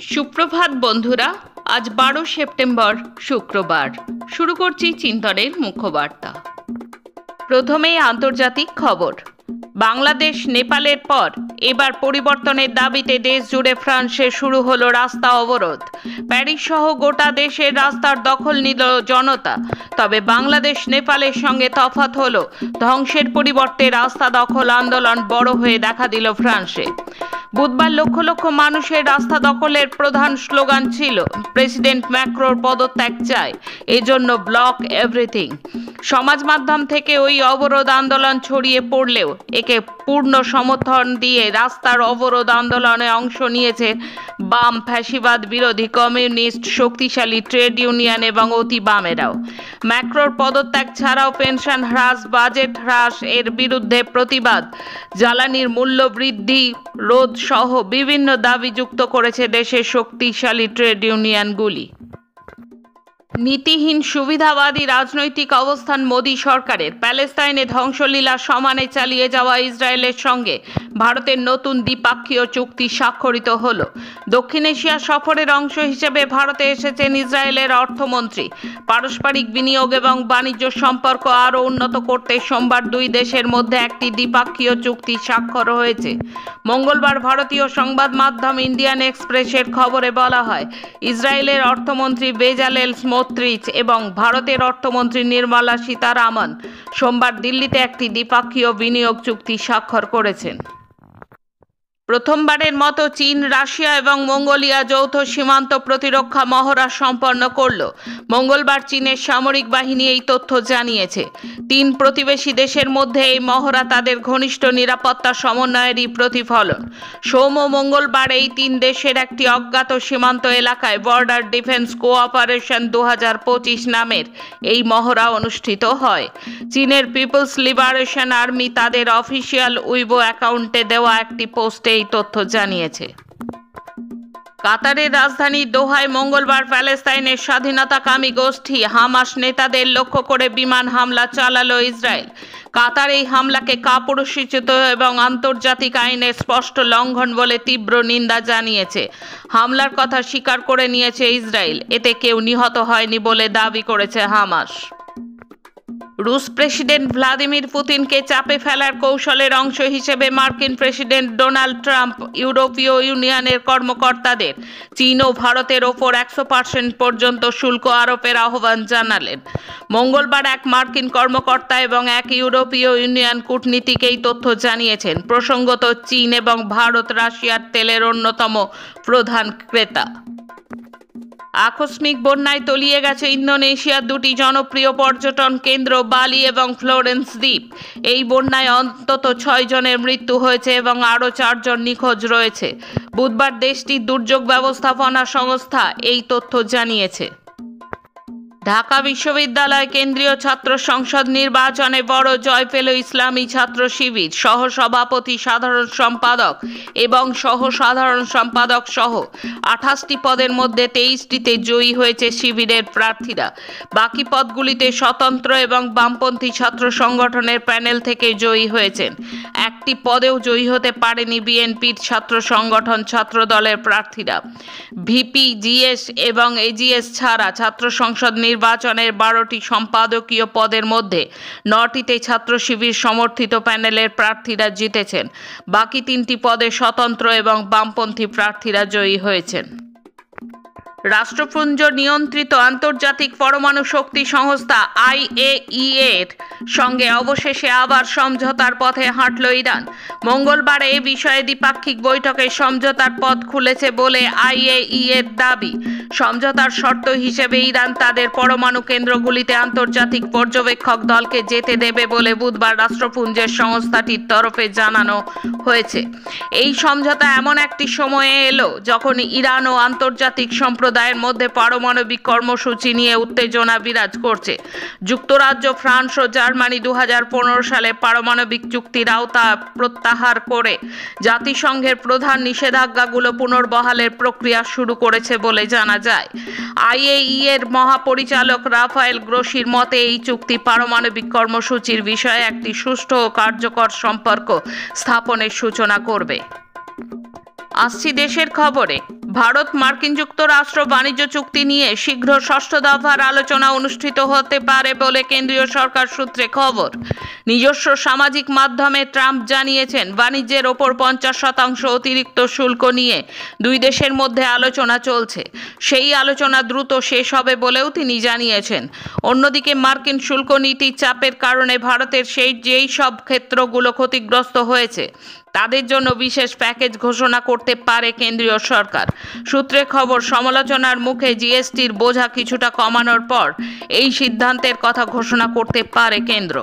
সুপ্রভাত বন্ধুরা, আজ 12 সেপ্টেম্বর শুক্রবার। শুরু করছি চিন্তনের মুখ্যবার্তা। প্রথমেই আন্তর্জাতিক খবর। বাংলাদেশ নেপালের পর এবার পরিবর্তনের দাবিতে দেশ জুড়ে ফ্রান্সে শুরু হলো রাস্তা অবরোধ। প্যারিস সহ গোটা দেশের রাস্তার দখল নিল জনতা। তবে বাংলাদেশ নেপালের সঙ্গে তফাৎ হলো ধ্বংসের পরিবর্তে রাস্তা দখল আন্দোলন বড় হয়ে দেখা দিল ফ্রান্সে। বুধবার লক্ষ লক্ষ মানুষের রাস্তা দখলের প্রধান স্লোগান ছিল প্রেসিডেন্ট ম্যাক্রোর পদত্যাগ চাই, এজন্য ব্লক এভরিথিং। সমাজ মাধ্যম থেকে ওই অবরোধ আন্দোলন ছড়িয়ে পড়লেও একে পূর্ণ সমর্থন দিয়ে রাস্তার অবরোধ আন্দোলনে অংশ নিয়েছে বাম, ফ্যাসিবাদ বিরোধী, কমিউনিস্ট, শক্তিশালী ট্রেড ইউনিয়ন এবং অতি বামেরাও। ম্যাক্রোর পদত্যাগ ছাড়াও পেনশন হ্রাস, বাজেট হ্রাস এর বিরুদ্ধে প্রতিবাদ, জ্বালানির মূল্য বৃদ্ধি রোধ সহ বিভিন্ন দাবি যুক্ত করেছে দেশের শক্তিশালী ট্রেড ইউনিয়নগুলি। নীতিহীন সুবিধাবাদী রাজনৈতিক অবস্থান মোদী সরকারের। প্যালেস্তাইনে ধ্বংসলীলা সমানে চালিয়ে যাওয়া ইসরায়েলের সঙ্গে ভারতের নতুন দ্বিপাক্ষীয় চুক্তি স্বাক্ষরিত হলো। দক্ষিণ এশিয়া সফরের অংশ হিসেবে ভারতে এসেছেন ইসরায়েলের অর্থমন্ত্রী। পারস্পরিক বিনিয়োগ এবং বাণিজ্য সম্পর্ক আরও উন্নত করতে সোমবার দুই দেশের মধ্যে একটি দ্বিপাক্ষীয় চুক্তি স্বাক্ষর হয়েছে। মঙ্গলবার ভারতীয় সংবাদ মাধ্যম ইন্ডিয়ান এক্সপ্রেসের খবরে বলা হয়, ইসরায়েলের অর্থমন্ত্রী বেজালেল স্মোত্রিচ এবং ভারতের অর্থমন্ত্রী নির্মলা সীতারামন সোমবার দিল্লিতে একটি দ্বিপাক্ষীয় বিনিয়োগ চুক্তি স্বাক্ষর করেছেন। প্রথমবারের মতো চীন, রাশিয়া এবং মঙ্গোলিয়া যৌথ সীমান্ত প্রতিরক্ষা মহড়া সম্পন্ন করল। মঙ্গলবার চীনের সামরিক বাহিনী এই তথ্য জানিয়েছে। তিন প্রতিবেশী দেশের মধ্যে এই মহড়া তাদের ঘনিষ্ঠ নিরাপত্তা সমন্বয়েরই প্রতিফলন। সোম ও মঙ্গলবার এই তিন দেশের একটি অজ্ঞাত সীমান্ত এলাকায় বর্ডার ডিফেন্স কোঅপারেশন 2025 নামের এই মহড়া অনুষ্ঠিত হয়। চীনের পিপলস লিবারেশন আর্মি তাদের অফিসিয়াল উইবো অ্যাকাউন্টে দেওয়া একটি পোস্টে এই তথ্য জানিয়েছে। কাতারের রাজধানী দোহায় মঙ্গলবার প্যালেস্তাইনের স্বাধীনতাকামী গোষ্ঠী হামাস নেতাদের লক্ষ্য করে বিমান হামলা চালালো ইসরায়েল। কাতার এই হামলাকে কাপুরুষোচিত এবং আন্তর্জাতিক আইনের স্পষ্ট লঙ্ঘন বলে তীব্র নিন্দা জানিয়েছে। হামলার কথা স্বীকার করে নিয়েছে ইসরায়েল। এতে কেউ নিহত হয়নি বলে দাবি করেছে হামাস। রুশ প্রেসিডেন্ট ভ্লাদিমির পুতিনকে চাপে ফেলার কৌশলের অংশ হিসেবে মার্কিন প্রেসিডেন্ট ডোনাল্ড ট্রাম্প ইউরোপীয় ইউনিয়নের কর্মকর্তাদের চীন ও ভারতের ওপর 100% পর্যন্ত শুল্ক আরোপের আহ্বান জানালেন। মঙ্গলবার এক মার্কিন কর্মকর্তা এবং এক ইউরোপীয় ইউনিয়ন কূটনীতিক এই তথ্য জানিয়েছেন। প্রসঙ্গত, চীন এবং ভারত রাশিয়ার তেলের অন্যতম প্রধান ক্রেতা। আকস্মিক বন্যায় তলিয়ে গেছে ইন্দোনেশিয়ার দুটি জনপ্রিয় পর্যটন কেন্দ্র বালি এবং ফ্লোরেন্স দ্বীপ। এই বন্যায় অন্তত 6 জনের মৃত্যু হয়েছে এবং আরও 4 জন নিখোঁজ রয়েছে। বুধবার দেশটির দুর্যোগ ব্যবস্থাপনা সংস্থা এই তথ্য জানিয়েছে। ঢাকা বিশ্ববিদ্যালয় কেন্দ্রীয় ছাত্র সংসদ নির্বাচনে বড় জয় পেল ইসলামী ছাত্র শিবির। সহসভাপতি, সাধারণ সম্পাদক এবং সহ সাধারণ সম্পাদক সহ 28টি পদের মধ্যে 23টিতে জয়ী হয়েছে শিবিরের প্রার্থীরা। বাকি পদগুলিতে স্বতন্ত্র এবং বামপন্থী ছাত্র সংগঠনের প্যানেল থেকে জয়ী হয়েছেন। একটি পদেও জয়ী হতে পারেনি বিএনপির ছাত্র সংগঠন ছাত্র দলের প্রার্থীরা। ভিপি, জিএস এবং এজিএস ছাড়া ছাত্র সংসদ নির্বাচনের 12টি সম্পাদকীয় পদের মধ্যে 9টিতে ছাত্র শিবির সমর্থিত প্যানেলের প্রার্থীরা জিতেছেন। বাকি 3টি পদে স্বতন্ত্র এবং বামপন্থী প্রার্থীরা জয়ী হয়েছেন। রাষ্ট্রপুঞ্জ নিয়ন্ত্রিত আন্তর্জাতিক পরমাণু শক্তি সংস্থা IAEA এর সঙ্গে অবশেষে আবার সমঝোতার পথে হাঁটল ইরান। মঙ্গলবার এ বিষয়ে দ্বিপাক্ষিক বৈঠকে সমঝোতার পথ খুলেছে বলে IAEA এর দাবি। সমঝোতার শর্ত হিসেবে ইরান তাদের পরমাণু কেন্দ্রগুলিতে আন্তর্জাতিক পর্যবেক্ষক দলকে যেতে দেবে বলে বুধবার রাষ্ট্রপুঞ্জের সংস্থাটির তরফে জানানো হয়েছে। এই সমঝোতা এমন একটি সময়ে এলো যখন ইরান ও আন্তর্জাতিক সম্প্রদায়ের মধ্যে পারমাণবিক কর্মসূচি নিয়ে উত্তেজনা বিরাজ করছে। যুক্তরাজ্য, ফ্রান্স ও জার্মানি 2015 সালে পারমাণবিক চুক্তির আওতা প্রত্যাহার করে জাতিসংঘের প্রধান নিষেধাজ্ঞাগুলো পুনর্বহালের প্রক্রিয়া শুরু করেছে বলে জানা যায়। IAEA এর মহাপরিচালক রাফায়েল গ্রোসির মতে এই চুক্তি পারমাণবিক কর্মসূচির বিষয়ে একটি সুষ্ঠু ও কার্যকর সম্পর্ক স্থাপনের সূচনা করবে। আসছি দেশের খবরে। ভারত মার্কিন যুক্তরাষ্ট্র বাণিজ্য চুক্তি নিয়ে শীঘ্র ষষ্ঠ দফার আলোচনা অনুষ্ঠিত হতে পারে বলে কেন্দ্রীয় সরকার সূত্রে খবর। নিজস্ব সামাজিক মাধ্যমে ট্রাম্প জানিয়েছেন, বাণিজ্যের ওপর 50% অতিরিক্ত শুল্ক নিয়ে দুই দেশের মধ্যে আলোচনা চলছে। সেই আলোচনা দ্রুত শেষ হবে বলেও তিনি জানিয়েছেন। অন্যদিকে মার্কিন শুল্ক নীতির চাপের কারণে ভারতের যেই সব ক্ষেত্রগুলো ক্ষতিগ্রস্ত হয়েছে তাদের জন্য বিশেষ প্যাকেজ ঘোষণা করতে পারে কেন্দ্রীয় সরকার। সূত্রে খবর, সমালোচনার মুখে জিএসটির বোঝা কিছুটা কমানোর পর এই সিদ্ধান্তের কথা ঘোষণা করতে পারে কেন্দ্র।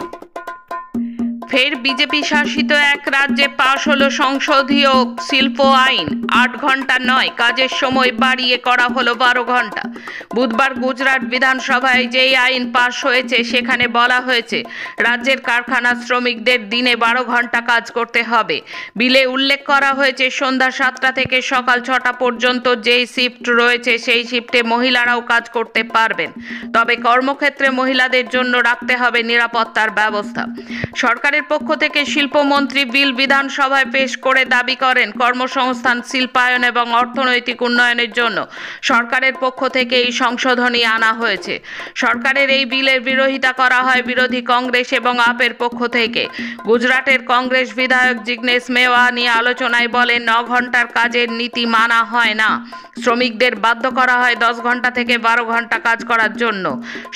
ফের বিজেপি শাসিত এক রাজ্যে পাশ হলো সংসদীয় শিল্প আইন। 8 ঘন্টা নয়, কাজের সময় বাড়িয়ে করা হলো 12 ঘন্টা। বুধবার গুজরাট বিধানসভায় যেই আইন পাশ হয়েছে সেখানে বলা হয়েছে রাজ্যের কারখানা শ্রমিকদের দিনে 12 ঘন্টা কাজ করতে হবে। বিলে উল্লেখ করা হয়েছে সন্ধ্যা 7টা থেকে সকাল 6টা পর্যন্ত যেই শিফট রয়েছে সেই শিফটে মহিলারাও কাজ করতে পারবেন, তবে কর্মক্ষেত্রে মহিলাদের জন্য রাখতে হবে নিরাপত্তার ব্যবস্থা। সরকারের পক্ষ থেকে শিল্পমন্ত্রী বিল বিধানসভায় পেশ করে দাবি করেন, কর্মসংস্থান, শিল্পায়ন এবং অর্থনৈতিক উন্নয়নের জন্য সরকারের পক্ষ থেকে এই সংশোধনী আনা হয়েছে। সরকারের এই বিলের বিরোধিতা করা হয় বিরোধী কংগ্রেস এবং আপের পক্ষ থেকে। গুজরাটের কংগ্রেস বিধায়ক জিগ্নেশ মেওয়ানি আলোচনায় বলেন, 9 ঘন্টার কাজের নীতি মানা হয় না। শ্রমিকদের বাধ্য করা হয় 10 ঘন্টা থেকে 12 ঘন্টা কাজ করার জন্য।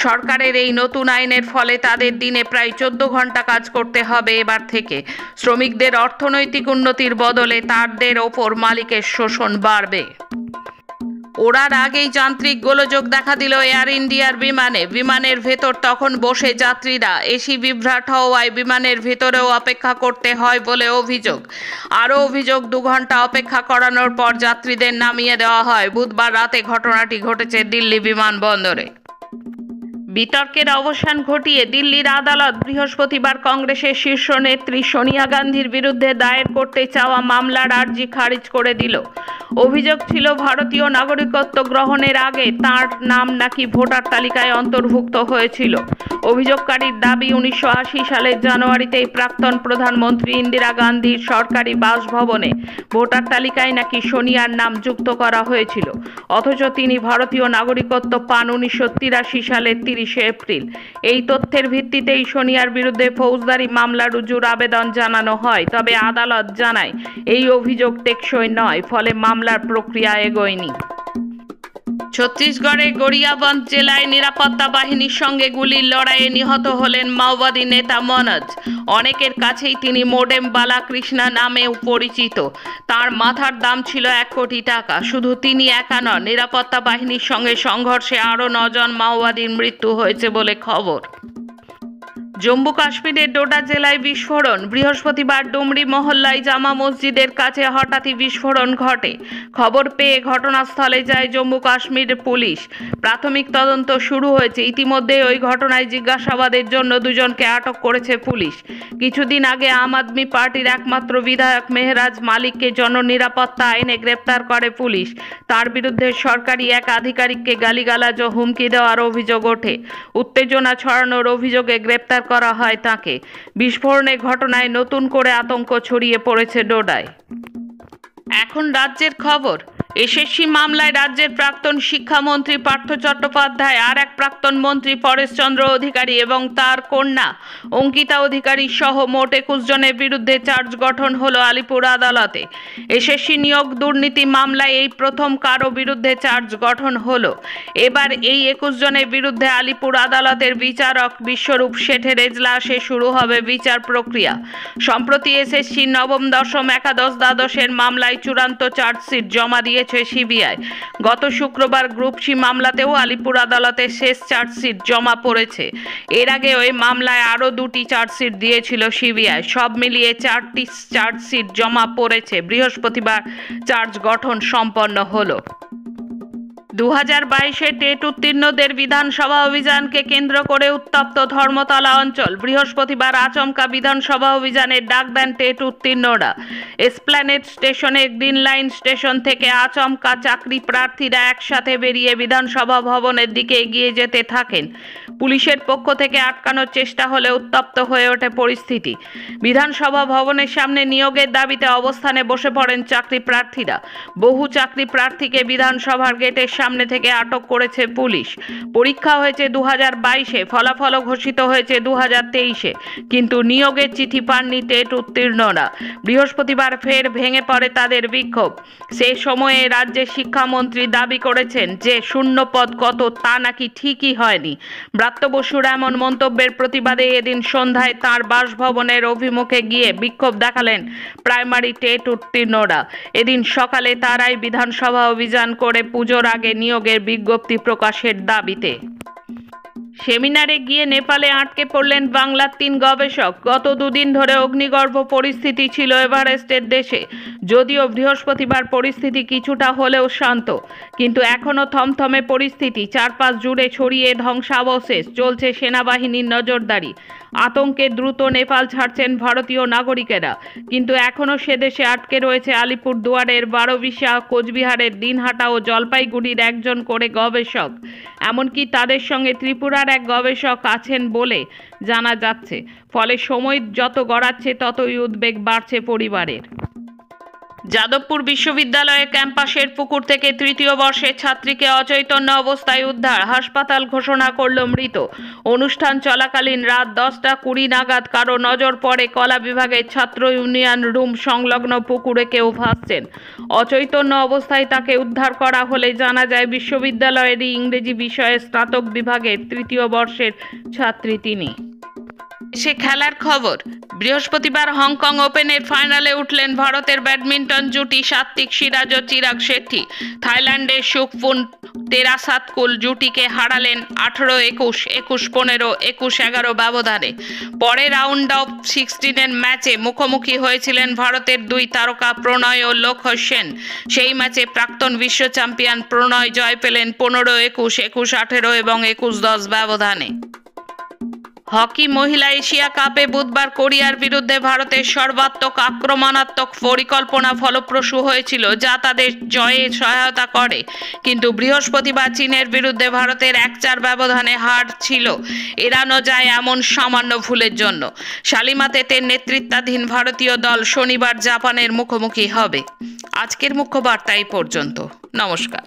সরকারের এই নতুন আইনের ফলে তাদের দিনে প্রায় 14 ঘন্টা কাজ করতে হবে এবার থেকে। শ্রমিকদের অর্থনৈতিক উন্নতির বদলে তাদের ওপর মালিকের শোষণ বাড়বে। ওড়ার আগেই যান্ত্রিক গোলযোগ দেখা দিল এয়ার ইন্ডিয়ার বিমানে। বিমানের ভেতর তখন বসে যাত্রীরা। এসি বিভ্রাট হওয়ায় বিমানের ভেতরেও অপেক্ষা করতে হয় বলে অভিযোগ। আরও অভিযোগ, 2 ঘন্টা অপেক্ষা করানোর পর যাত্রীদের নামিয়ে দেওয়া হয়। বুধবার রাতে ঘটনাটি ঘটেছে দিল্লি বিমানবন্দরে। বিতর্কের অবসান ঘটিয়ে দিল্লির আদালত বৃহস্পতিবার কংগ্রেসের শীর্ষ নেত্রী সোনিয়া গান্ধীর বিরুদ্ধে দায়ের করতে চাওয়া মামলার আর্জি খারিজ করে দিল। অভিযোগ ছিল, ভারতীয় নাগরিকত্ব গ্রহণের আগে তাঁর নাম নাকি ভোটার তালিকায় অন্তর্ভুক্ত হয়েছিল। অভিযোগকারীর দাবি, 1980 সালের জানুয়ারিতেই প্রাক্তন প্রধানমন্ত্রী ইন্দিরা গান্ধীর সরকারি বাসভবনে ভোটার তালিকায় নাকি সোনিয়ার নাম যুক্ত করা হয়েছিল, অথচ তিনি ভারতীয় নাগরিকত্ব পান 1983 সালের 30শে এপ্রিল। এই তথ্যের ভিত্তিতেই সোনিয়ার বিরুদ্ধে ফৌজদারি মামলা রুজুর আবেদন জানানো হয়। তবে আদালত জানায় এই অভিযোগ টেকসই নয়, ফলে মামলার প্রক্রিয়া এগোয়নি। ছত্তিশগড়ের গড়িয়াবন্দ জেলায় নিরাপত্তা বাহিনীর সঙ্গে গুলির লড়াইয়ে নিহত হলেন মাওবাদী নেতা মনোজ। অনেকের কাছেই তিনি মোডেম বালাকৃষ্ণা নামেও পরিচিত। তার মাথার দাম ছিল 1 কোটি টাকা। শুধু তিনি একা নন, নিরাপত্তা বাহিনীর সঙ্গে সংঘর্ষে আরও 9 জন মাওবাদীর মৃত্যু হয়েছে বলে খবর। জম্মু কাশ্মীরের ডোডা জেলায় বিস্ফোরণ। বৃহস্পতিবার ডুমরি মহল্লায় জামা মসজিদের কাছে হঠাৎই বিস্ফোরণ ঘটে। খবর পেয়ে ঘটনাস্থলে যায় জম্মু কাশ্মীর পুলিশ। প্রাথমিক তদন্ত শুরু হয়েছে। ইতিমধ্যে ওই ঘটনায় জিজ্ঞাসাবাদের জন্য 2 জনকে আটক করেছে পুলিশ। কিছুদিন আগে আম আদমি পার্টির একমাত্র বিধায়ক মেহরাজ মালিককে জননিরাপত্তা আইনে গ্রেপ্তার করে পুলিশ। তার বিরুদ্ধে সরকারি এক আধিকারিককে গালিগালাজ ও হুমকি দেওয়ার অভিযোগ ওঠে। উত্তেজনা ছড়ানোর অভিযোগে গ্রেপ্তার করা হয় তাকে। বিস্ফোরণের ঘটনায় নতুন করে আতঙ্ক ছড়িয়ে পড়েছে ডোডায়। এখন রাজ্যের খবর। এসএসসি মামলায় রাজ্যের প্রাক্তন শিক্ষামন্ত্রী পার্থ চট্টোপাধ্যায়, আর এক প্রাক্তন মন্ত্রী পরেশচন্দ্র অধিকারী এবং তার কন্যা অঙ্কিতা অধিকারী সহ মোট 21 জনের বিরুদ্ধে চার্জ গঠন হলো আলিপুর আদালতে। এসএসসি নিয়োগ দুর্নীতি মামলায় এই প্রথম কারো বিরুদ্ধে চার্জ গঠন হলো। এবার এই 21 জনের বিরুদ্ধে আলিপুর আদালতের বিচারক বিশ্বরূপ শেঠের এজলাসে শুরু হবে বিচার প্রক্রিয়া। সম্প্রতি এসএসসি নবম, দশম, একাদশ, দ্বাদশের মামলায় চূড়ান্ত চার্জশিট জমা দিয়ে সিবিআই। গত শুক্রবার গ্রুপ সি মামলাতেও আলিপুর আদালতে শেষ চার্জশিট জমা পড়েছে। এর আগে ওই মামলায় আরও 2টি চার্জশিট দিয়েছিল সিবিআই। সব মিলিয়ে 4টি চার্জশিট জমা পড়েছে। বৃহস্পতিবার চার্জ গঠন সম্পন্ন হলো। 2022 টেট উত্তীর্ণদের বিধানসভা অভিযানকে কেন্দ্র করে উত্তপ্ত ধর্মতলা অঞ্চল। বৃহস্পতিবার আচমকা বিধানসভা অভিযানের ডাক দেন টেট উত্তীর্ণরা। এসপ্ল্যানেড স্টেশনে গ্রিন লাইন স্টেশন থেকে আচমকা চাকরি প্রার্থীরা একসাথে বেরিয়ে বিধানসভা ভবনের দিকে এগিয়ে যেতে থাকেন। পুলিশের পক্ষ থেকে আটকানোর চেষ্টা হলে উত্তপ্ত হয়ে ওঠে পরিস্থিতি। বিধানসভা ভবনের সামনে নিয়োগের দাবিতে অবস্থানে বসে পড়েন চাকরি প্রার্থীরা। বহু চাকরি প্রার্থীকে বিধানসভার গেটের সামনে থেকে আটক করেছে পুলিশ। পরীক্ষা হয়েছে 2022-এ, ফলাফলও ঘোষিত হয়েছে 2023-এ, কিন্তু নিয়োগের চিঠি পাননি টেট উত্তীর্ণরা। বৃহস্পতিবার ফের ভেঙে পড়ে তাদের বিক্ষোভ। সে সময়ে রাজ্যের শিক্ষামন্ত্রী দাবি করেছেন যে শূন্য পদ কত তা নাকি ঠিকই হয়নি। ব্রাত্য বসুর এমন মন্তব্যের প্রতিবাদে এদিন সন্ধ্যায় তাঁর বাসভবনের অভিমুখে গিয়ে বিক্ষোভ দেখালেন প্রাইমারি টেট উত্তীর্ণরা। এদিন সকালে তারাই বিধানসভা অভিযান করে পুজোর আগে নিয়োগের বিজ্ঞপ্তি প্রকাশের দাবিতে সেমিনারে গিয়ে নেপালে আটকে পড়লেন বাংলার 3 গবেষক। গত দুদিন ধরে অগ্নিগর্ভ পরিস্থিতি ছিল এভারেস্টের দেশে। যদিও বৃহস্পতিবার পরিস্থিতি কিছুটা হলেও শান্ত, কিন্তু এখনও থমথমে পরিস্থিতি। চারপাশ জুড়ে ছড়িয়ে ধ্বংসাবশেষ, চলছে সেনাবাহিনীর নজরদারি। আতঙ্কে দ্রুত নেপাল ছাড়ছেন ভারতীয় নাগরিকেরা, কিন্তু এখনও সে দেশে আটকে রয়েছে আলিপুরদুয়ারের, বারোবিশা, কোচবিহারের, দিনহাটা ও জলপাইগুড়ির একজন করে গবেষক। এমনকি তাদের সঙ্গে ত্রিপুরার এক গবেষক আছেন বলে জানা যাচ্ছে। ফলে সময় যত গড়াচ্ছে ততই উদ্বেগ বাড়ছে পরিবারের। যাদবপুর বিশ্ববিদ্যালয়ের ক্যাম্পাসের পুকুর থেকে 3য় বর্ষের ছাত্রীকে অচৈতন্য অবস্থায় উদ্ধার, হাসপাতাল ঘোষণা করল মৃত। অনুষ্ঠান চলাকালীন রাত 10:20 নাগাদ কারো নজর পড়ে কলা বিভাগের ছাত্র ইউনিয়ন রুম সংলগ্ন পুকুরে কেউ ভাসছেন। অচৈতন্য অবস্থায় তাকে উদ্ধার করা হলে জানা যায় বিশ্ববিদ্যালয়েরই ইংরেজি বিষয়ে স্নাতক বিভাগের 3য় বর্ষের ছাত্রী তিনি। সে খেলার খবর। বৃহস্পতিবার হংকং ওপেনের ফাইনালে উঠলেন ভারতের ব্যাডমিন্টন জুটি সাত্বিক সিরাজ ও চিরাগ শেট্টি। থাইল্যান্ডের সুকফুন টেরাসাতকুল জুটিকে হারালেন 18-21, 21-15, 21-11 ব্যবধানে। পরে রাউন্ড অফ 16-এর ম্যাচে মুখোমুখি হয়েছিলেন ভারতের 2 তারকা প্রণয় ও লক্ষ্য সেন। সেই ম্যাচে প্রাক্তন বিশ্ব চ্যাম্পিয়ন প্রণয় জয় পেলেন 15-21, 21-18 এবং 21-10 ব্যবধানে। হকি মহিলা এশিয়া কাপে বুধবার কোরিয়ার বিরুদ্ধে ভারতের সর্বাত্মক আক্রমণাত্মক পরিকল্পনা ফলপ্রসূ হয়েছিল, যা তাদের জয়ে সহায়তা করে। কিন্তু বৃহস্পতিবার চীনের বিরুদ্ধে ভারতের 1-4 ব্যবধানে হার ছিল এড়ানো যায় এমন সামান্য ভুলের জন্য। শালিমা তেতের নেতৃত্বাধীন ভারতীয় দল শনিবার জাপানের মুখোমুখি হবে। আজকের মুখ্য বার্তা এই পর্যন্ত। নমস্কার।